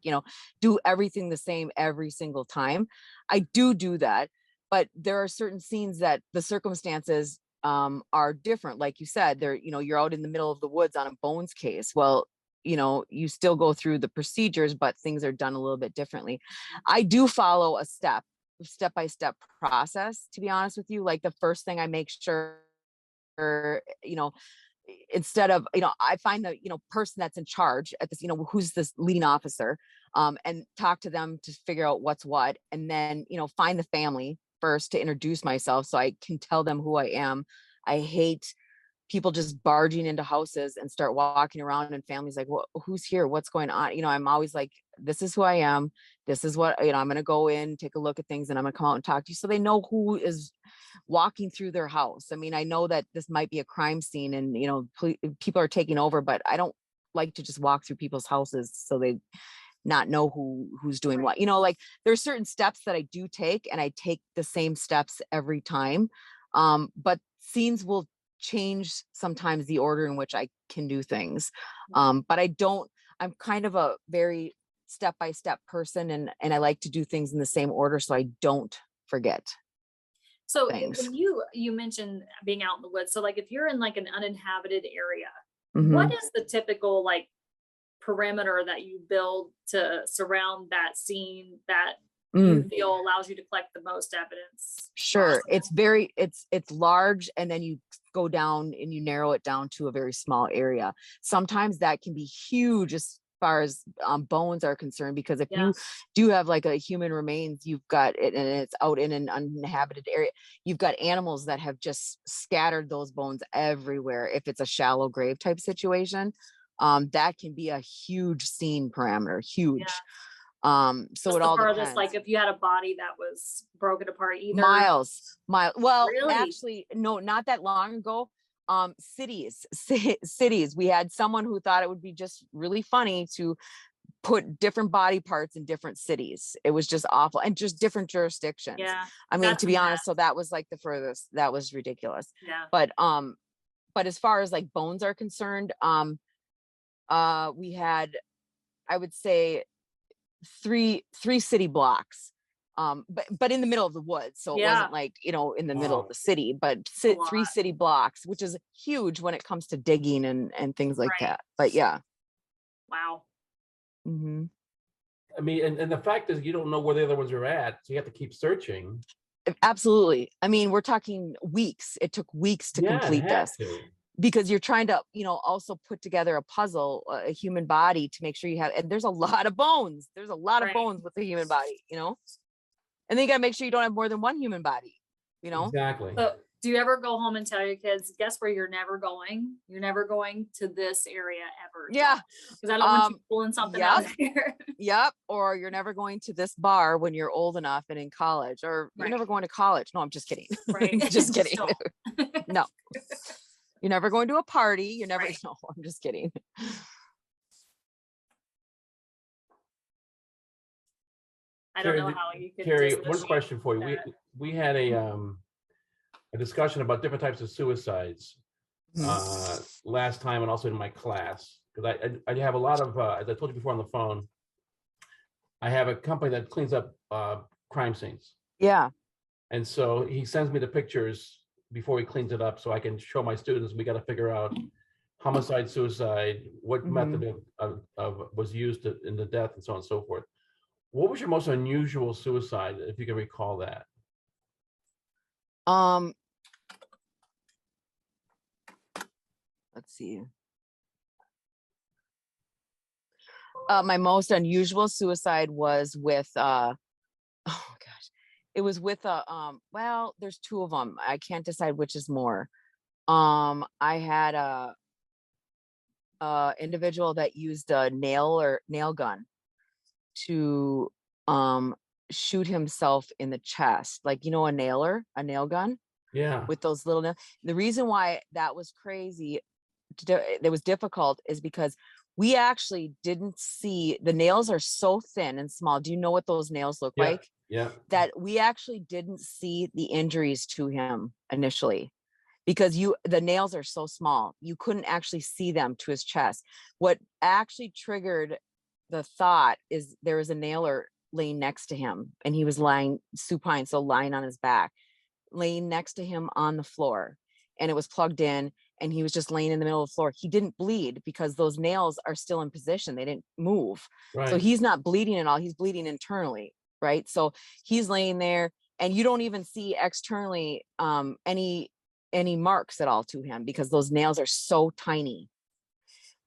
do everything the same every single time. I do that, but there are certain scenes that the circumstances are different. Like you said, you're out in the middle of the woods on a bones case. Well, you still go through the procedures, but things are done a little bit differently. I do follow a step-by-step process, to be honest with you. Like the first thing I make sure, instead of, I find the, person that's in charge at this, who's this leading officer, and talk to them to figure out what's what. And then, find the family first to introduce myself so I can tell them who I am. I hate people just barging into houses and start walking around and families like, well, who's here? What's going on? I'm always like, this is who I am. This is what, I'm going to go in, take a look at things, and I'm going to come out and talk to you. So they know who is walking through their house. I mean, I know that this might be a crime scene and, people are taking over, but I don't like to just walk through people's houses so they not know who's doing what. Like there's certain steps that I do take, and I take the same steps every time. But scenes will change sometimes the order in which I can do things. But I'm kind of a very step-by-step person, and I like to do things in the same order so I don't forget So things. when you mentioned being out in the woods, so like if you're in like an uninhabited area, Mhm. what is the typical like perimeter that you build to surround that scene that you feel allows you to collect the most evidence? Sure. It's large, and then you go down and you narrow it down to a very small area. Sometimes that can be huge as far as bones are concerned, because if you do have like a human remains, you've got it and it's out in an uninhabited area, you've got animals that have just scattered those bones everywhere. If it's a shallow grave type situation, that can be a huge scene parameter, huge. So What's it the all farthest, depends. like if you had a body that was broken apart either? Well, Really? actually, no, not that long ago. Cities, we had someone who thought it would be just really funny to put different body parts in different cities. It was just awful, and just different jurisdictions. Yeah. I mean, That's to a be honest, mess. so that was like the furthest. That was ridiculous. Yeah. But as far as like bones are concerned, we had, I would say, three city blocks, but in the middle of the woods, so it wasn't like in the middle of the city, but three city blocks, which is huge when it comes to digging and things like that. But yeah. Wow. Mm-hmm. I mean, and the fact is you don't know where the other ones are at, so you have to keep searching. Absolutely. I mean, we're talking weeks. It took weeks to complete this. Because you're trying to, also put together a puzzle, a human body, to make sure you have, and there's a lot of bones. There's a lot of bones with the human body, and then you got to make sure you don't have more than one human body, Exactly. So do you ever go home and tell your kids, guess where you're never going? You're never going to this area ever. Yeah. Because I don't want you pulling something out here. Yep. Or you're never going to this bar when you're old enough and in college, or you're never going to college. No, I'm just kidding. Right. Just kidding. No. You're never going to a party. You're never, no, I'm just kidding. I don't know how you could. Carrie, one dissociate question for you. that. We had a discussion about different types of suicides last time, and also in my class, because I have a lot of as I told you before on the phone, I have a company that cleans up crime scenes. Yeah. And so he sends me the pictures before he cleans it up, so I can show my students. We got to figure out homicide, suicide, what method of was used in the death, and so on and so forth. What was your most unusual suicide, if you can recall that? Let's see. My most unusual suicide was with oh gosh, it was with well, there's two of them. I can't decide which is more. I had a individual that used a nail gun to shoot himself in the chest, like, you know, a nail gun. Yeah. With those little nails. The reason why that was crazy, that was difficult, is because we actually didn't see, the nails are so thin and small. Do you know what those nails look like? Yeah. That we actually didn't see the injuries to him initially, because the nails are so small, you couldn't actually see them to his chest. What actually triggered the thought is there was a nailer laying next to him, and he was lying supine, so lying on his back, laying next to him on the floor, and it was plugged in, and he was just laying in the middle of the floor. He didn't bleed because those nails are still in position. They didn't move. Right. So he's not bleeding at all. He's bleeding internally, right? So he's laying there, and you don't even see externally any marks at all to him, because those nails are so tiny.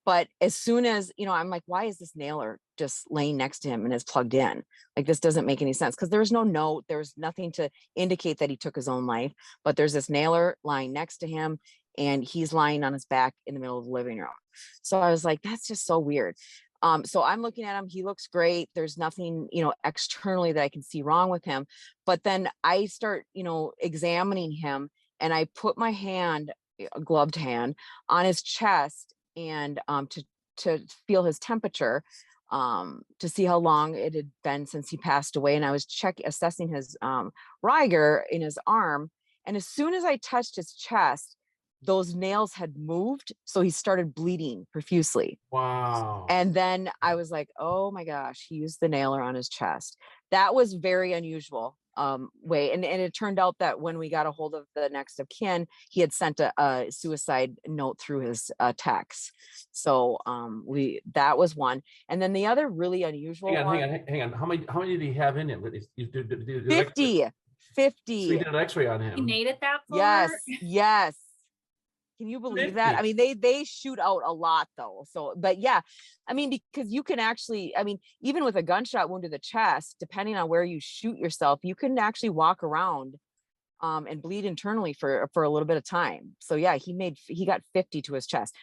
But as soon as, you know, I'm like, why is this nailer just laying next to him and is plugged in? Like, this doesn't make any sense, because there's no note, there's nothing to indicate that he took his own life, but there's this nailer lying next to him, and he's lying on his back in the middle of the living room. So I was like, that's just so weird. So I'm looking at him, he looks great. There's nothing, you know, externally that I can see wrong with him. But then I start, you know, examining him, and I put my hand, a gloved hand, on his chest, and to feel his temperature, to see how long it had been since he passed away. And I was assessing his rigor in his arm. And as soon as I touched his chest, those nails had moved. So he started bleeding profusely. Wow. And then I was like, oh my gosh, he used the nailer on his chest. That was very unusual way. And it turned out that when we got a hold of the next of kin, he had sent a suicide note through his text. So that was one. And then the other really unusual one. Hang on. How many did he have in him? 50. 50. So you did an x-ray on He him. made it that far. Yes. Can you believe that? I mean, they shoot out a lot though. So, but yeah, I mean, because you can actually, I mean, even with a gunshot wound to the chest, depending on where you shoot yourself, you can actually walk around and bleed internally for a little bit of time. So yeah, he got 50 to his chest.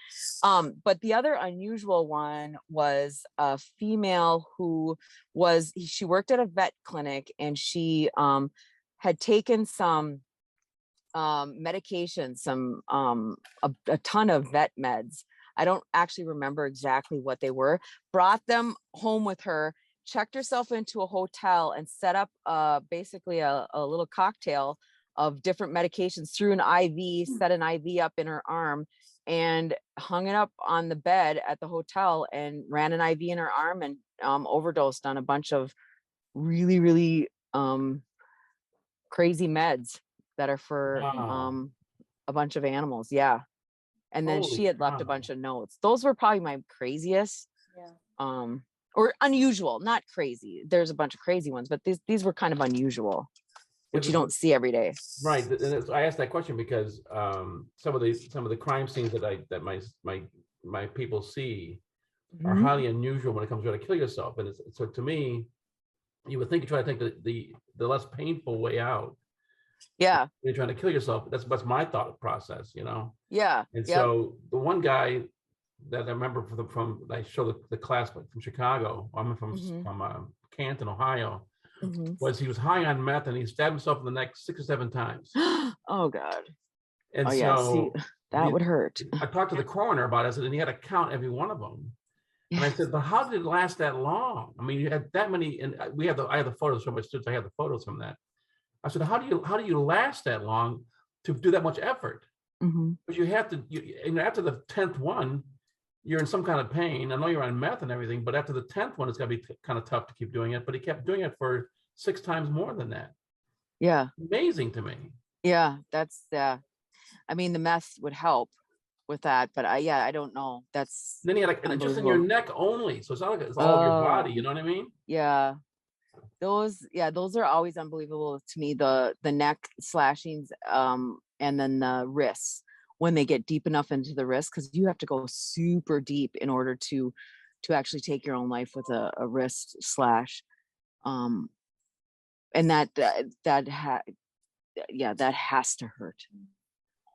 But the other unusual one was a female who she worked at a vet clinic, and she had taken some medication, a ton of vet meds. I don't actually remember exactly what they were, brought them home with her, checked herself into a hotel, and set up basically a little cocktail of different medications through an IV, set an IV up in her arm, and hung it up on the bed at the hotel, and ran an IV in her arm, and overdosed on a bunch of really, really crazy meds that are for a bunch of animals. Yeah. And then she had left a bunch of notes. Those were probably my craziest. Yeah. Or unusual, not crazy. There's a bunch of crazy ones, but these were kind of unusual, which you don't see every day. Right. And I asked that question because some of the crime scenes that my people see are highly unusual when it comes to trying to kill yourself. And so to me, you would think you try to think the less painful way out. Yeah. You're trying to kill yourself. That's my thought process, you know? Yeah. And so the one guy that I remember from I showed the class from Chicago, I'm from Canton, Ohio, was he was high on meth, and he stabbed himself in the neck 6 or 7 times. Oh God. And that would hurt. I talked to the coroner about it, and he had to count every one of them. And I said, but how did it last that long? I mean, you had that many, and I have the photos from my students. I have the photos from that. I said, how do you last that long to do that much effort? Mhm. But you have to, and after the 10th one, you're in some kind of pain. I know you're on meth and everything, but after the 10th one, it's got to be kind of tough to keep doing it. But he kept doing it for 6 times more than that. Yeah. Amazing to me. Yeah. That's I mean, the meth would help with that, but I don't know. That's Then he had like, and it's just in your unbelievable. neck only. So it's not like it's all of your body. You know what I mean? Yeah. Those are always unbelievable to me. The neck slashings, and then the wrists when they get deep enough into the wrist, because you have to go super deep in order to actually take your own life with a wrist slash. And that has to hurt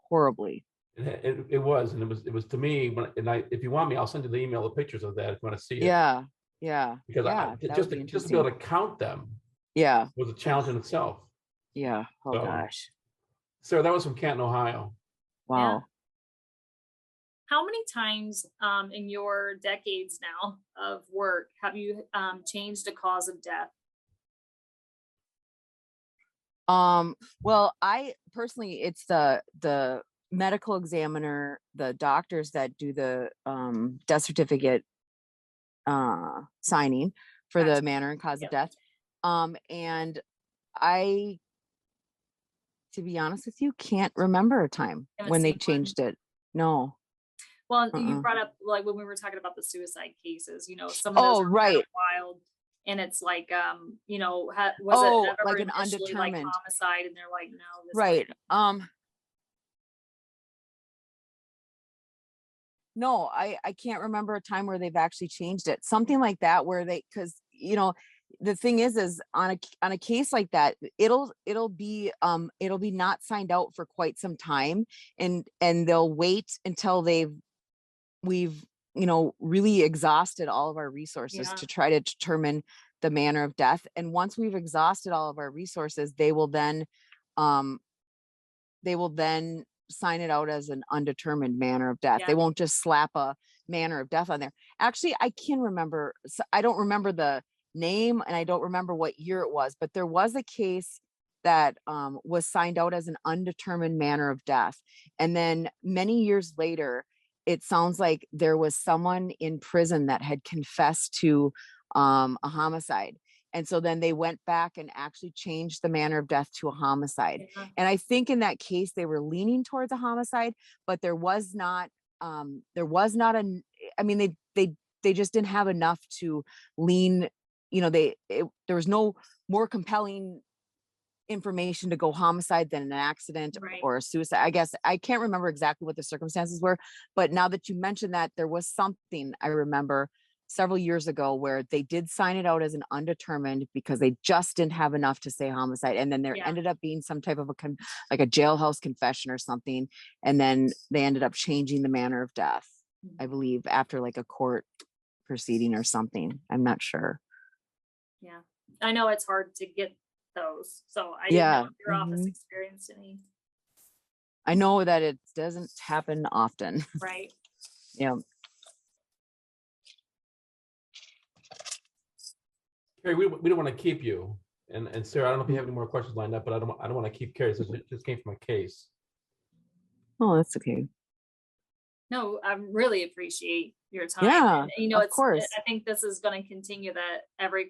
horribly. It was, and it was to me. If you want me, I'll send you the email, the pictures of that if you want to see it. Yeah. Because that just would be to be able to count them Yeah. was a challenge in itself. Yeah. Oh So, gosh. Sarah, that was from Canton, Ohio. Wow. Yeah. How many times in your decades now of work have you changed a cause of death? Well, I personally, it's the medical examiner, the doctors that do the death certificate signing for the Gotcha. manner and cause Yep. of death. And I, to be honest with you, can't remember a time Haven't when they seen one? changed it. No. Well, you Uh-uh. brought up like when we were talking about the suicide cases, some of those Oh, are kind of right. wild, and it's like, was it Oh, ever like an initially like undetermined. homicide, and they're like, no, this Right. wasn't. No, I can't remember a time where they've actually changed it. Something like that where because the thing is on a case like that, it'll be not signed out for quite some time, and they'll wait until we've really exhausted all of our resources Yeah. to try to determine the manner of death. And once we've exhausted all of our resources, they will then sign it out as an undetermined manner of death. Yeah. They won't just slap a manner of death on there. Actually, I can remember, I don't remember the name and I don't remember what year it was, but there was a case that was signed out as an undetermined manner of death. And then many years later, it sounds like there was someone in prison that had confessed to a homicide. And so then they went back and actually changed the manner of death to a homicide. Yeah. And I think in that case, they were leaning towards a homicide, but there was not I mean, they just didn't have enough to lean, there was no more compelling information to go homicide than an accident Right. or a suicide. I guess I can't remember exactly what the circumstances were, but now that you mentioned that, there was something I remember several years ago where they did sign it out as an undetermined because they just didn't have enough to say homicide. And then there Yeah. ended up being some type of like a jailhouse confession or something. And then they ended up changing the manner of death, I believe, after like a court proceeding or something. I'm not sure. Yeah. I know it's hard to get those. So I didn't know if your office experienced any. I know that it doesn't happen often. Right. Yeah. Carrie, we don't want to keep you. And Sarah, I don't know if you have any more questions lined up, but I don't want to keep Carrie. This just came from a case. Oh, that's okay. No, I really appreciate your time. Yeah, and, of course. I think this is going to continue, that every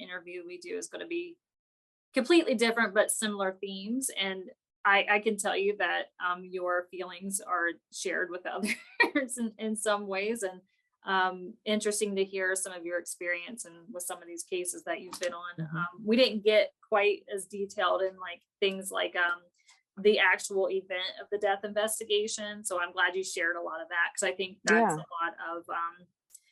interview we do is going to be completely different, but similar themes. And I can tell you that your feelings are shared with others in some ways. And interesting to hear some of your experience and with some of these cases that you've been on. Mm-hmm. We didn't get quite as detailed in like things like the actual event of the death investigation. So I'm glad you shared a lot of that, because I think that's a lot of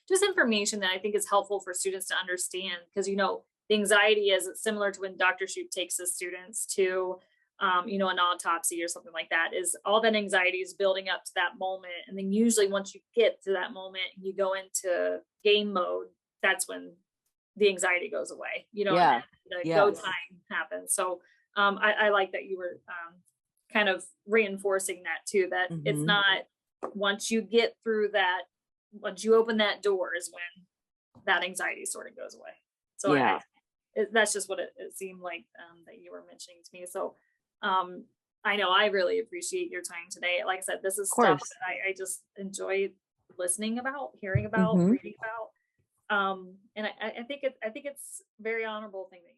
just information that I think is helpful for students to understand. Because, the anxiety is similar to when Dr. Shupp takes his students to, an autopsy or something like that, is all that anxiety is building up to that moment. And then usually once you get to that moment and you go into game mode, that's when the anxiety goes away, and the go time happens. So I like that you were kind of reinforcing that too, that it's not once you get through that once you open that door is when that anxiety sort of goes away. So Yeah. that's just what it seemed like that you were mentioning to me. So I know I really appreciate your time today. Like I said, this is stuff that I just enjoy listening about, hearing about, reading about. And I think it's a very honorable thing that